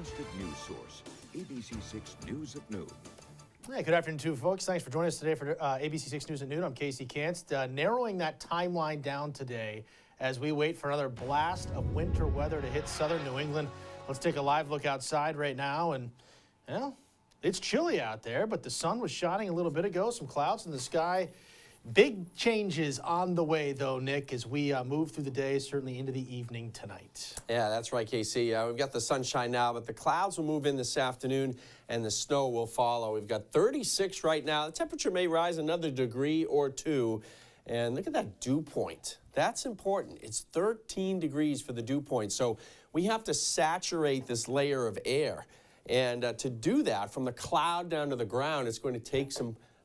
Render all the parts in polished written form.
trusted news source, ABC6 News at Noon. Hey, good afternoon to you folks. Thanks for joining us today for ABC6 News at Noon. I'm Casey Kanst. Narrowing that timeline down today as we wait for another blast of winter weather to hit southern New England. Let's take a live look outside right now, and well, it's chilly out there, but the sun was shining a little bit ago. Some clouds in the sky. Big changes on the way, though, Nick, as we move through the day, certainly into the evening tonight. Yeah, that's right, Casey. We've got the sunshine now, but the clouds will move in this afternoon, and the snow will follow. We've got 36 right now. The temperature may rise another degree or two. And look at that dew point. That's important. It's 13 degrees for the dew point. So we have to saturate this layer of air. And to do that, from the cloud down to the ground, it's going to take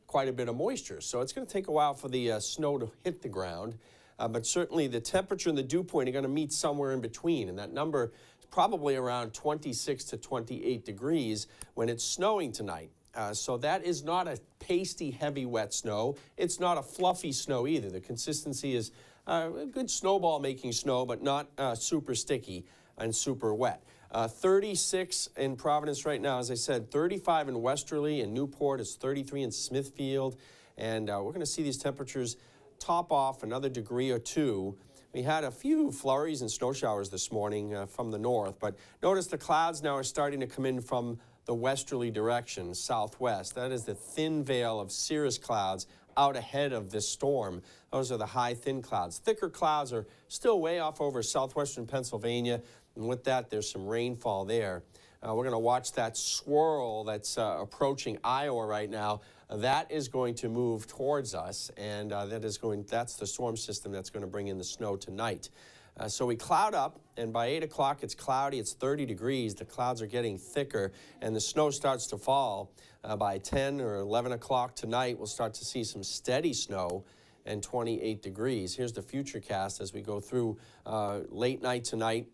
quite a bit of moisture. So it's going to take a while for the snow to hit the ground. But certainly the temperature and the dew point are going to meet somewhere in between. And that number is probably around 26 to 28 degrees when it's snowing tonight. So that is not a pasty, heavy, wet snow. It's not a fluffy snow either. The consistency is a good snowball-making snow, but not super sticky and super wet. 36 in Providence right now, as I said, 35 in Westerly and Newport. It's 33 in Smithfield. And we're going to see these temperatures top off another degree or two. We had a few flurries and snow showers this morning from the north, but notice the clouds now are starting to come in from the westerly direction, southwest. That is the thin veil of cirrus clouds out ahead of this storm. Those are the high, thin clouds. Thicker clouds are still way off over southwestern Pennsylvania, and with that, there's some rainfall there. We're going to watch that swirl that's approaching Iowa right now. That is going to move towards us, and that's the storm system that's going to bring in the snow tonight. So we cloud up, and by 8 o'clock it's cloudy, it's 30 degrees. The clouds are getting thicker, and the snow starts to fall. By 10 or 11 o'clock tonight, we'll start to see some steady snow and 28 degrees. Here's the future cast as we go through late night tonight.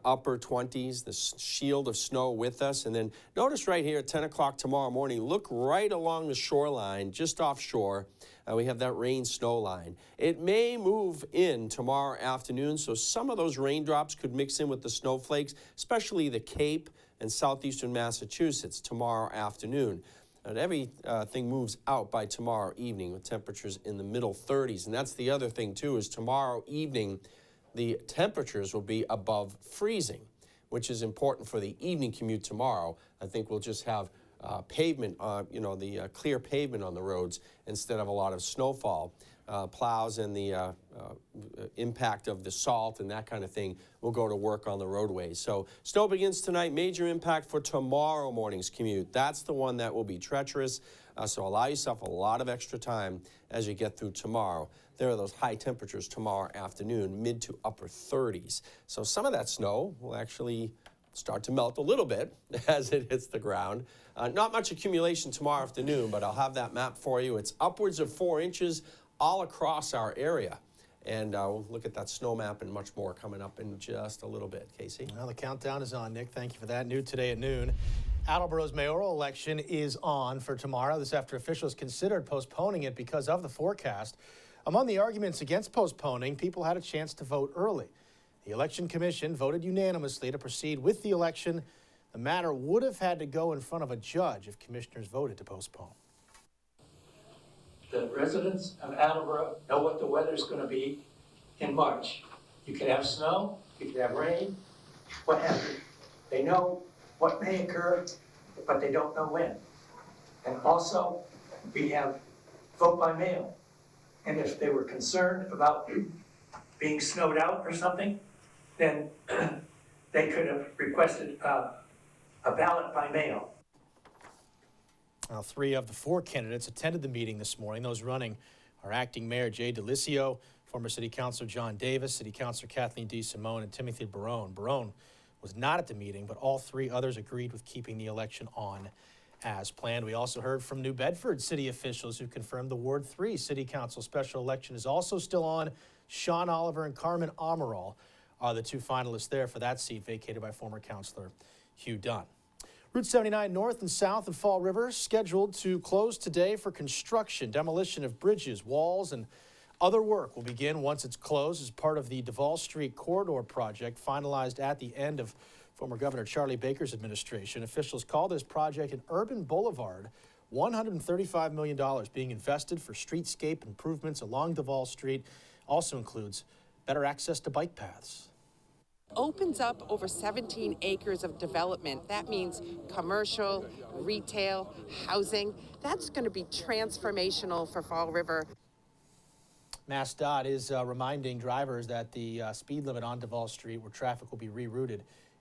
Upper 20s, the shield of snow with us. And then notice right here at 10 o'clock tomorrow morning, look right along the shoreline, just offshore. We have that rain-snow line. It may move in tomorrow afternoon, so some of those raindrops could mix in with the snowflakes, especially the Cape and southeastern Massachusetts tomorrow afternoon. And everything moves out by tomorrow evening with temperatures in the middle 30s. And that's the other thing, too, is tomorrow evening, the temperatures will be above freezing, which is important for the evening commute tomorrow. I think we'll just have pavement, the clear pavement on the roads instead of a lot of snowfall. Plows and the impact of the salt and that kind of thing will go to work on the roadways. So snow begins tonight. Major impact for tomorrow morning's commute. That's the one that will be treacherous. So allow yourself a lot of extra time as you get through tomorrow. There are those high temperatures tomorrow afternoon, mid to upper 30s. So some of that snow will actually start to melt a little bit as it hits the ground. Not much accumulation tomorrow afternoon, but I'll have that map for you. It's upwards of 4 inches all across our area. And we'll look at that snow map and much more coming up in just a little bit. Casey? Well, the countdown is on, Nick. Thank you for that. New today at noon. Attleboro's mayoral election is on for tomorrow. This after officials considered postponing it because of the forecast. Among the arguments against postponing, people had a chance to vote early. The Election Commission voted unanimously to proceed with the election. The matter would have had to go in front of a judge if commissioners voted to postpone. The residents of Attleboro know what the weather's going to be in March. You could have snow, you could have rain, what have you. They know what may occur, but they don't know when. And also, we have vote by mail. And if they were concerned about being snowed out or something, then they could have requested a ballot by mail. Well, 3 of the 4 candidates attended the meeting this morning. Those running are Acting Mayor Jay DeLisio, former City Councilor John Davis, City Councilor Kathleen D. Simone, and Timothy Barone. Barone was not at the meeting, but all 3 others agreed with keeping the election on as planned. We also heard from New Bedford city officials who confirmed the Ward 3 City Council special election is also still on. Sean Oliver and Carmen Amaral are the 2 finalists there for that seat vacated by former Councilor Hugh Dunn. Route 79 north and south of Fall River scheduled to close today for construction. Demolition of bridges, walls, and other work will begin once it's closed as part of the Duval Street Corridor project finalized at the end of former Governor Charlie Baker's administration. Officials call this project an urban boulevard. $135 million being invested for streetscape improvements along Duval Street. Also includes better access to bike paths. Opens up over 17 acres of development. That means commercial, retail, housing. That's going to be transformational for Fall River. MassDOT is reminding drivers that the speed limit on Duval Street, where traffic will be rerouted,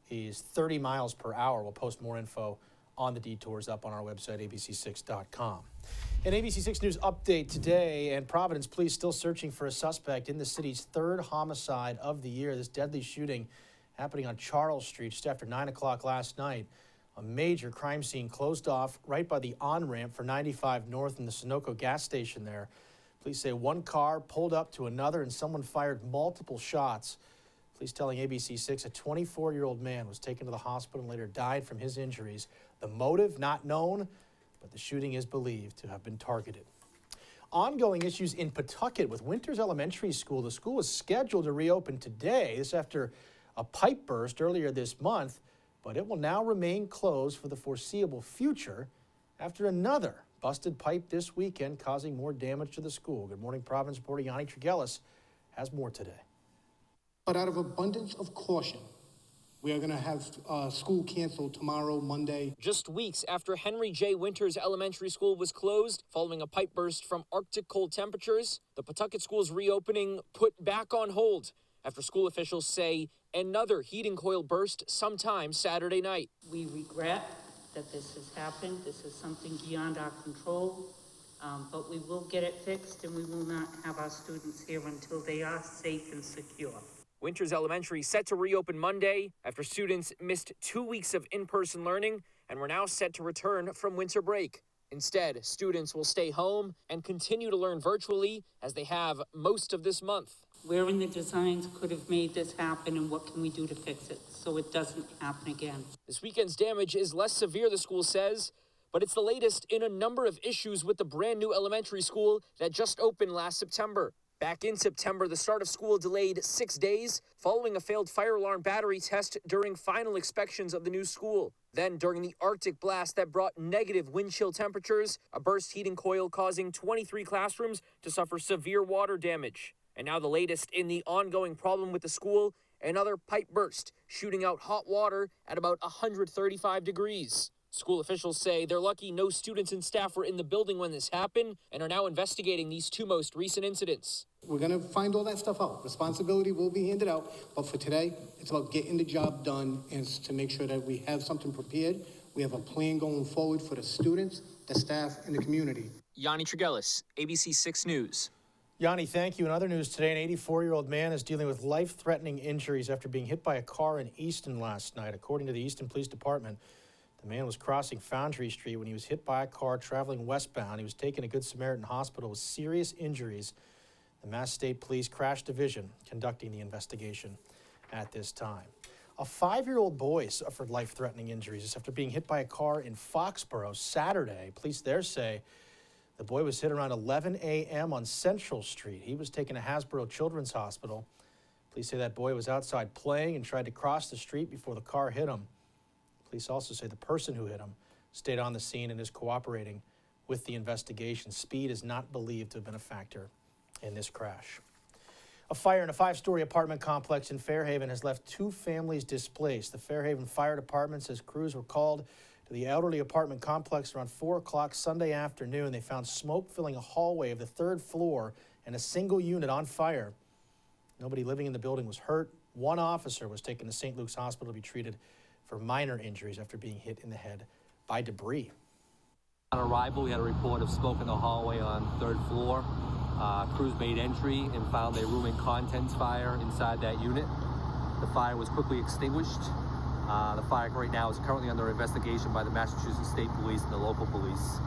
is 30 miles per hour. We'll post more info on the detours up on our website, abc6.com. An ABC6 News update today, and Providence police still searching for a suspect in the city's third homicide of the year. This deadly shooting happening on Charles Street just after 9 o'clock last night. A major crime scene closed off right by the on-ramp for 95 North in the Sunoco gas station there. Police say one car pulled up to another and someone fired multiple shots. Police telling ABC6 a 24-year-old man was taken to the hospital and later died from his injuries. The motive not known, but the shooting is believed to have been targeted. Ongoing issues in Pawtucket with Winters Elementary School. The school is scheduled to reopen today. This after a pipe burst earlier this month, but it will now remain closed for the foreseeable future after another busted pipe this weekend causing more damage to the school. Good morning, Providence reporter Yanni Tregellis has more today. But out of abundance of caution, we are going to have school canceled tomorrow, Monday. Just weeks after Henry J. Winters Elementary School was closed following a pipe burst from Arctic cold temperatures, the Pawtucket School's reopening put back on hold after school officials say another heating coil burst sometime Saturday night. We regret that this has happened. This is something beyond our control, but we will get it fixed, and we will not have our students here until they are safe and secure. Winters Elementary set to reopen Monday after students missed 2 weeks of in-person learning and were now set to return from winter break. Instead, students will stay home and continue to learn virtually as they have most of this month. Where in the designs could have made this happen, and what can we do to fix it so it doesn't happen again? This weekend's damage is less severe, the school says, but it's the latest in a number of issues with the brand new elementary school that just opened last September. Back in September, the start of school delayed 6 days following a failed fire alarm battery test during final inspections of the new school. Then, during the Arctic blast that brought negative wind chill temperatures, a burst heating coil causing 23 classrooms to suffer severe water damage. And now the latest in the ongoing problem with the school, another pipe burst, shooting out hot water at about 135 degrees. School officials say they're lucky no students and staff were in the building when this happened and are now investigating these two most recent incidents. We're going to find all that stuff out. Responsibility will be handed out, but for today, it's about getting the job done and to make sure that we have something prepared. We have a plan going forward for the students, the staff, and the community. Yanni Tregellis, ABC6 News. Yanni, thank you. In other news today, an 84-year-old man is dealing with life-threatening injuries after being hit by a car in Easton last night. According to the Easton Police Department, the man was crossing Foundry Street when he was hit by a car traveling westbound. He was taken to Good Samaritan Hospital with serious injuries. The Mass State Police Crash Division conducting the investigation at this time. A 5-year-old boy suffered life-threatening injuries after being hit by a car in Foxborough Saturday. Police there say the boy was hit around 11 a.m. on Central Street. He was taken to Hasbro Children's Hospital. Police say that boy was outside playing and tried to cross the street before the car hit him. Police also say the person who hit him stayed on the scene and is cooperating with the investigation. Speed is not believed to have been a factor in this crash. A fire in a 5-story apartment complex in Fairhaven has left 2 families displaced. The Fairhaven Fire Department says crews were called to the elderly apartment complex around 4 o'clock Sunday afternoon. They found smoke filling a hallway of the 3rd floor and a single unit on fire. Nobody living in the building was hurt. One officer was taken to St. Luke's Hospital to be treated for minor injuries after being hit in the head by debris. On arrival, we had a report of smoke in the hallway on 3rd floor. Crews made entry and found a room and contents fire inside that unit. The fire was quickly extinguished. The fire right now is currently under investigation by the Massachusetts State Police and the local police.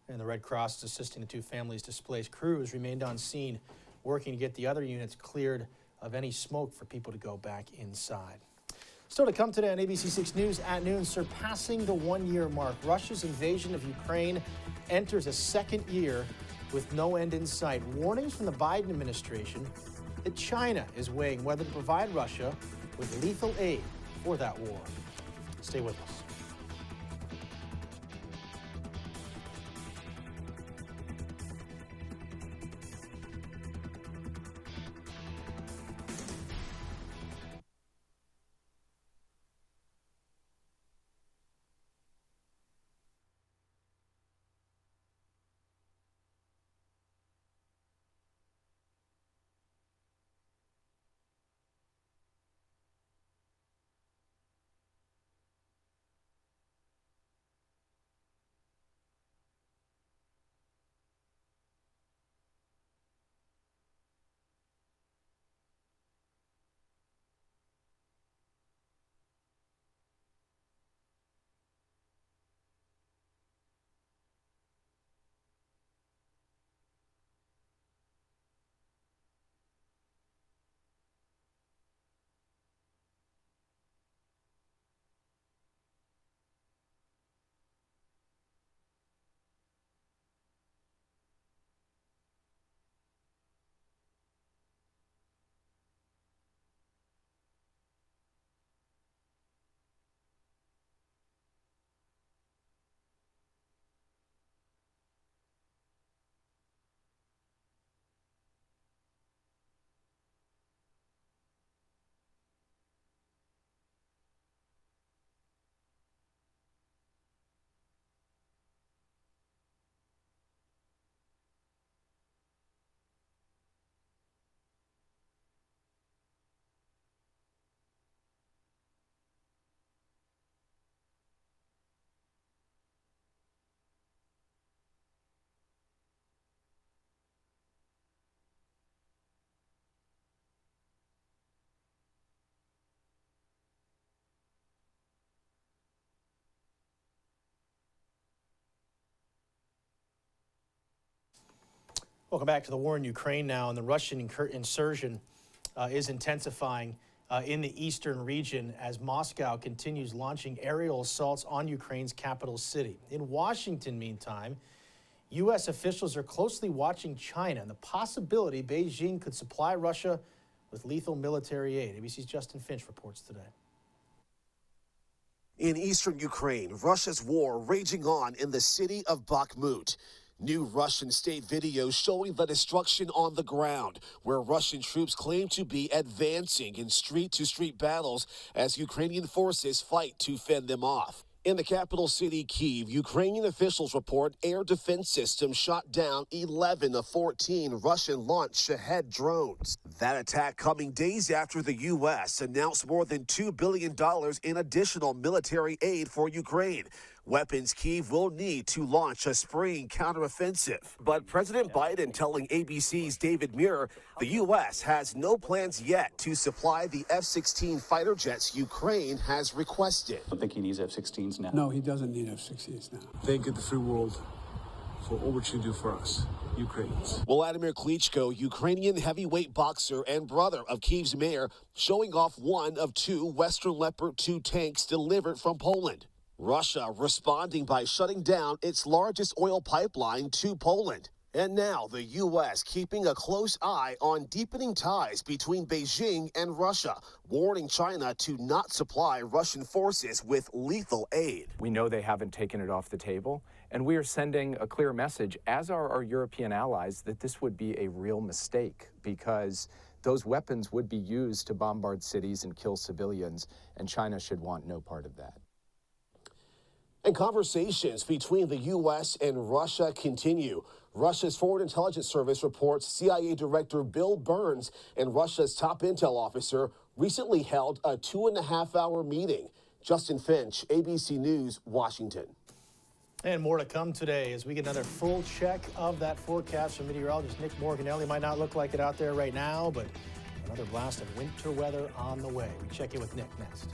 And the Red Cross is assisting the 2 families displaced. Crews remained on scene working to get the other units cleared of any smoke for people to go back inside. Still to come today on ABC6 News at noon, surpassing the 1-year mark. Russia's invasion of Ukraine enters a 2nd year with no end in sight. Warnings from the Biden administration that China is weighing whether to provide Russia with lethal aid for that war. Stay with us. Welcome back to the war in Ukraine now, and the Russian insurgent is intensifying in the eastern region as Moscow continues launching aerial assaults on Ukraine's capital city. In Washington, meantime, U.S. officials are closely watching China and the possibility Beijing could supply Russia with lethal military aid. ABC's Justin Finch reports today. In eastern Ukraine, Russia's war raging on in the city of Bakhmut. New Russian state videos showing the destruction on the ground, where Russian troops claim to be advancing in street-to-street battles as Ukrainian forces fight to fend them off. In the capital city, Kyiv, Ukrainian officials report air defense systems shot down 11 of 14 Russian-launched Shahed drones. That attack coming days after the U.S. announced more than $2 billion in additional military aid for Ukraine. Weapons Kyiv will need to launch a spring counteroffensive. But President Biden telling ABC's David Muir the U.S. has no plans yet to supply the F-16 fighter jets Ukraine has requested. I think he needs F-16s now. No, he doesn't need F-16s now. Thank the free world for all what you do for us, Ukrainians. Vladimir Klitschko, Ukrainian heavyweight boxer and brother of Kyiv's mayor, showing off one of two Western Leopard 2 tanks delivered from Poland. Russia responding by shutting down its largest oil pipeline to Poland. And now the U.S. keeping a close eye on deepening ties between Beijing and Russia, warning China to not supply Russian forces with lethal aid. We know they haven't taken it off the table, and we are sending a clear message, as are our European allies, that this would be a real mistake because those weapons would be used to bombard cities and kill civilians, and China should want no part of that. And conversations between the U.S. and Russia continue. Russia's Foreign Intelligence Service reports CIA Director Bill Burns and Russia's top intel officer recently held a 2.5-hour meeting. Justin Finch, ABC News, Washington. And more to come today as we get another full check of that forecast from meteorologist Nick Morganelli. Might not look like it out there right now, but another blast of winter weather on the way. We check in with Nick next.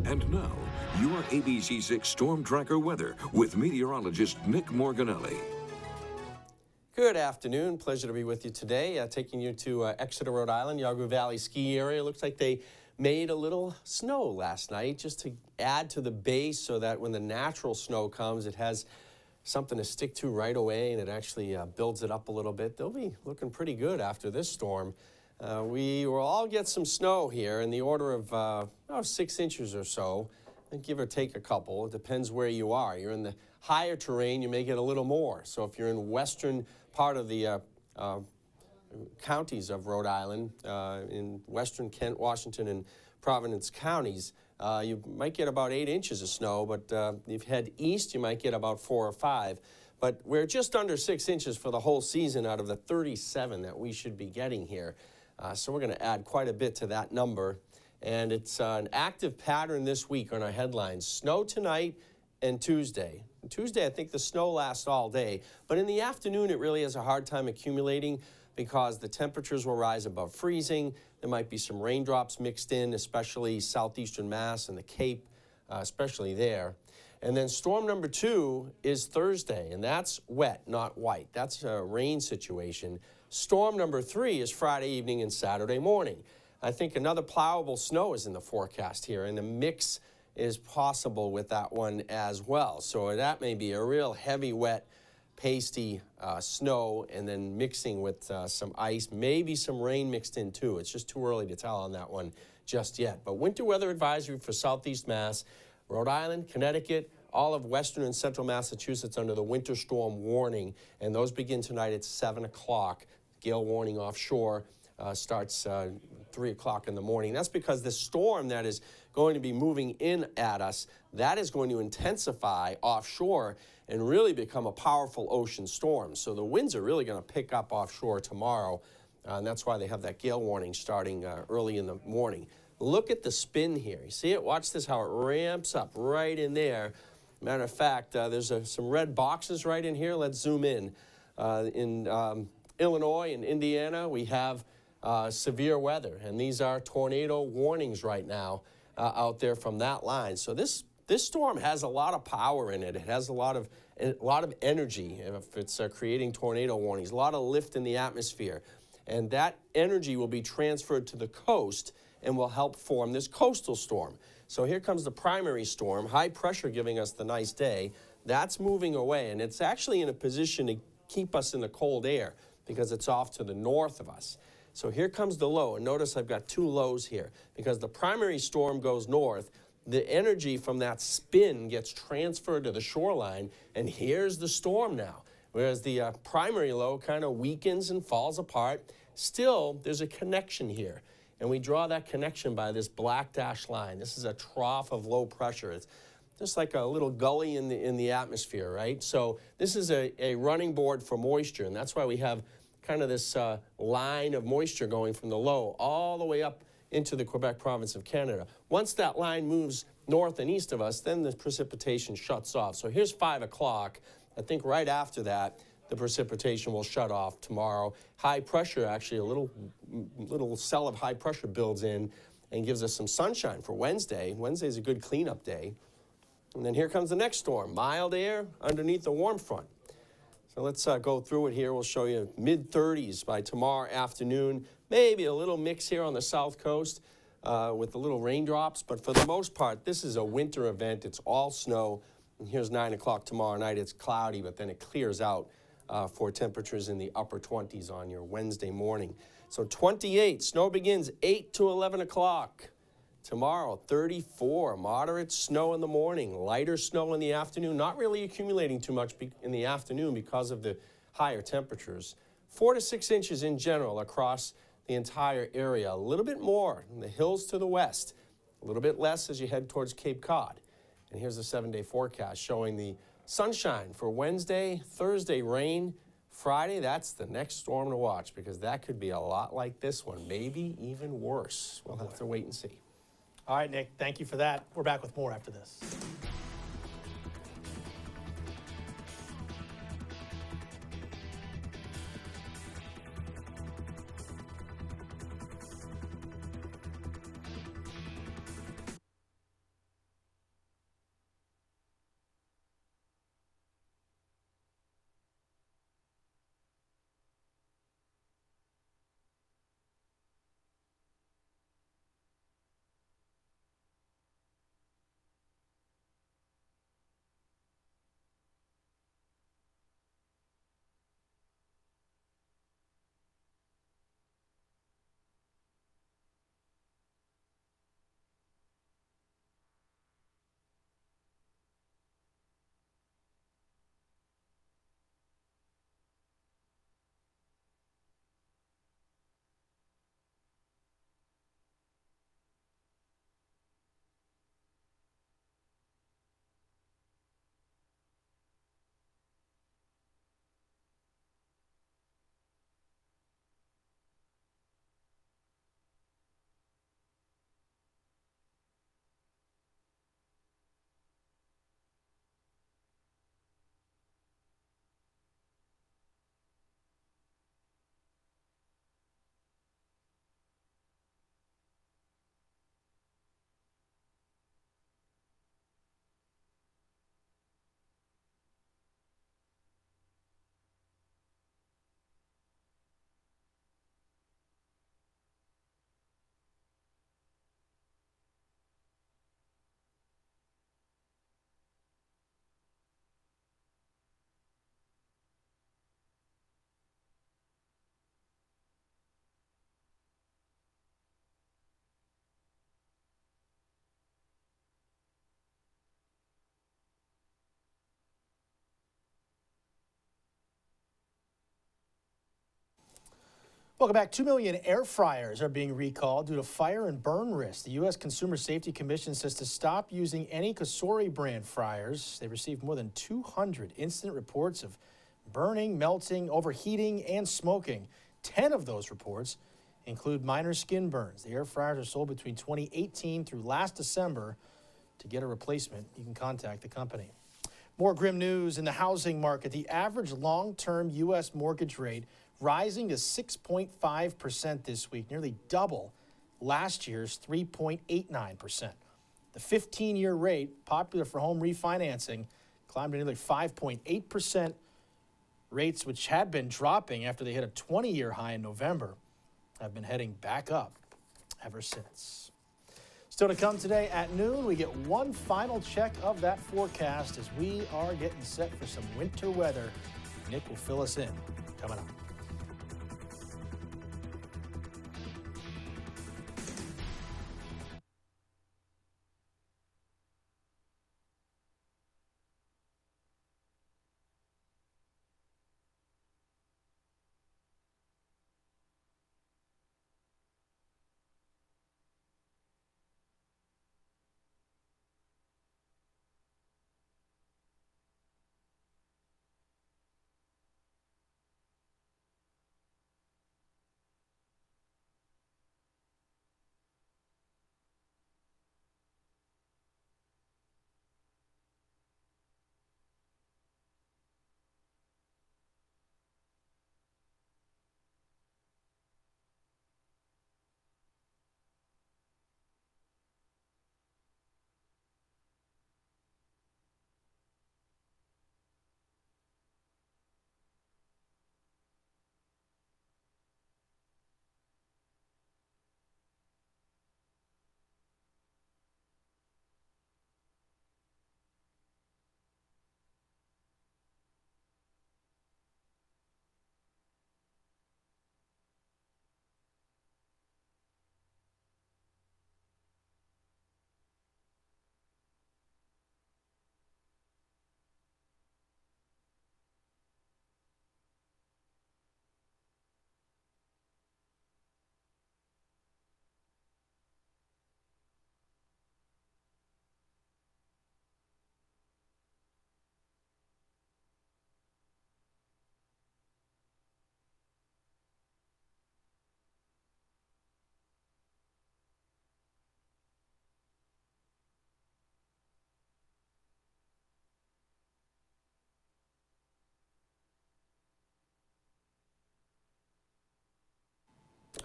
And now, your ABC6 Storm Tracker weather with meteorologist Nick Morganelli. Good afternoon. Pleasure to be with you today. Taking you to Exeter, Rhode Island, Yawgoo Valley ski area. Looks like they made a little snow last night just to add to the base so that when the natural snow comes, it has something to stick to right away, and it actually builds it up a little bit. They'll be looking pretty good after this storm. We will all get some snow here in the order of 6 inches or so, and give or take a couple. It depends where you are. You're in the higher terrain, you may get a little more. So if you're in western part of the counties of Rhode Island, in western Kent, Washington, and Providence counties, you might get about 8 inches of snow, but if you head east, you might get about 4 or 5. But we're just under 6 inches for the whole season out of the 37 that we should be getting here. So we're going to add quite a bit to that number. And it's an active pattern this week on our headlines. Snow tonight and Tuesday. Tuesday, I think the snow lasts all day, but in the afternoon, it really has a hard time accumulating because the temperatures will rise above freezing. There might be some raindrops mixed in, especially southeastern Mass and the Cape, especially there. And then storm number 2 is Thursday, and that's wet, not white. That's a rain situation. Storm number 3 is Friday evening and Saturday morning. I think another plowable snow is in the forecast here, and a mix is possible with that one as well. So that may be a real heavy, wet, pasty snow, and then mixing with some ice, maybe some rain mixed in too. It's just too early to tell on that one just yet. But winter weather advisory for Southeast Mass, Rhode Island, Connecticut, all of western and central Massachusetts under the winter storm warning, and those begin tonight at 7 o'clock. Gale warning offshore starts 3 o'clock in the morning. That's because the storm that is going to be moving in at us, that is going to intensify offshore and really become a powerful ocean storm. So the winds are really going to pick up offshore tomorrow, and that's why they have that gale warning starting early in the morning. Look at the spin here. You see it? Watch this, how it ramps up right in there. Matter of fact, there's some red boxes right in here. Let's zoom in. In Illinois and Indiana, we have severe weather, and these are tornado warnings right now out there from that line. So this storm has a lot of power in it. It has a lot of energy if it's creating tornado warnings, a lot of lift in the atmosphere. And that energy will be transferred to the coast and will help form this coastal storm. So here comes the primary storm, high pressure giving us the nice day. That's moving away, and it's actually in a position to keep us in the cold air because it's off to the north of us. So here comes the low, and notice I've got 2 lows here because the primary storm goes north. The energy from that spin gets transferred to the shoreline, and here's the storm now. Whereas the primary low kind of weakens and falls apart, still there's a connection here. And we draw that connection by this black dashed line. This is a trough of low pressure. It's just like a little gully in the atmosphere, right? So this is a running board for moisture, and that's why we have kind of this line of moisture going from the low all the way up into the Quebec province of Canada. Once that line moves north and east of us, then the precipitation shuts off. So here's 5 o'clock. I think right after that, the precipitation will shut off tomorrow. High pressure, actually, a little cell of high pressure builds in and gives us some sunshine for Wednesday. Wednesday's a good cleanup day. And then here comes the next storm, mild air underneath the warm front. So let's go through it here. We'll show you mid-30s by tomorrow afternoon. Maybe a little mix here on the south coast with the little raindrops. But for the most part, this is a winter event. It's all snow. And here's 9 o'clock tomorrow night. It's cloudy, but then it clears out for temperatures in the upper 20s on your Wednesday morning. So 28, snow begins 8 to 11 o'clock. Tomorrow, 34, moderate snow in the morning, lighter snow in the afternoon, not really accumulating too much in the afternoon because of the higher temperatures. 4 to 6 inches in general across the entire area. A little bit more in the hills to the west, a little bit less as you head towards Cape Cod. And here's the 7-day forecast showing the sunshine for Wednesday, Thursday rain, Friday, that's the next storm to watch because that could be a lot like this one, maybe even worse. We'll have to wait and see. All right, Nick, thank you for that. We're back with more after this. Welcome back. 2 million air fryers are being recalled due to fire and burn risk. The U.S. Consumer Safety Commission says to stop using any Cosori brand fryers. They received more than 200 incident reports of burning, melting, overheating, and smoking. 10 of those reports include minor skin burns. The air fryers are sold between 2018 through last December. To get a replacement, you can contact the company. More grim news in the housing market. The average long-term U.S. mortgage rate rising to 6.5% this week, nearly double last year's 3.89%. The 15-year rate, popular for home refinancing, climbed to nearly 5.8%. Rates, which had been dropping after they hit a 20-year high in November, have been heading back up ever since. Still to come today at noon, we get one final check of that forecast as we are getting set for some winter weather. Nick will fill us in coming up.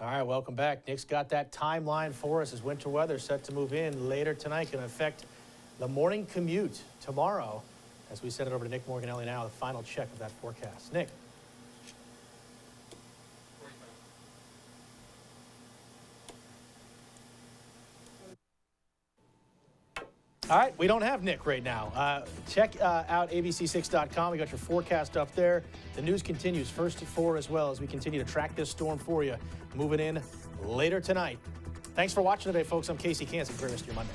All right, welcome back. Nick's got that timeline for us as winter weather set to move in later tonight. Going to affect the morning commute tomorrow as we send it over to Nick Morganelli now, the final check of that forecast. Nick. All right, we don't have Nick right now. Check out ABC6.com. We got your forecast up there. The news continues first to 4 as well as we continue to track this storm for you. Moving in later tonight. Thanks for watching today, folks. I'm Casey Kansick. Great rest of your Monday.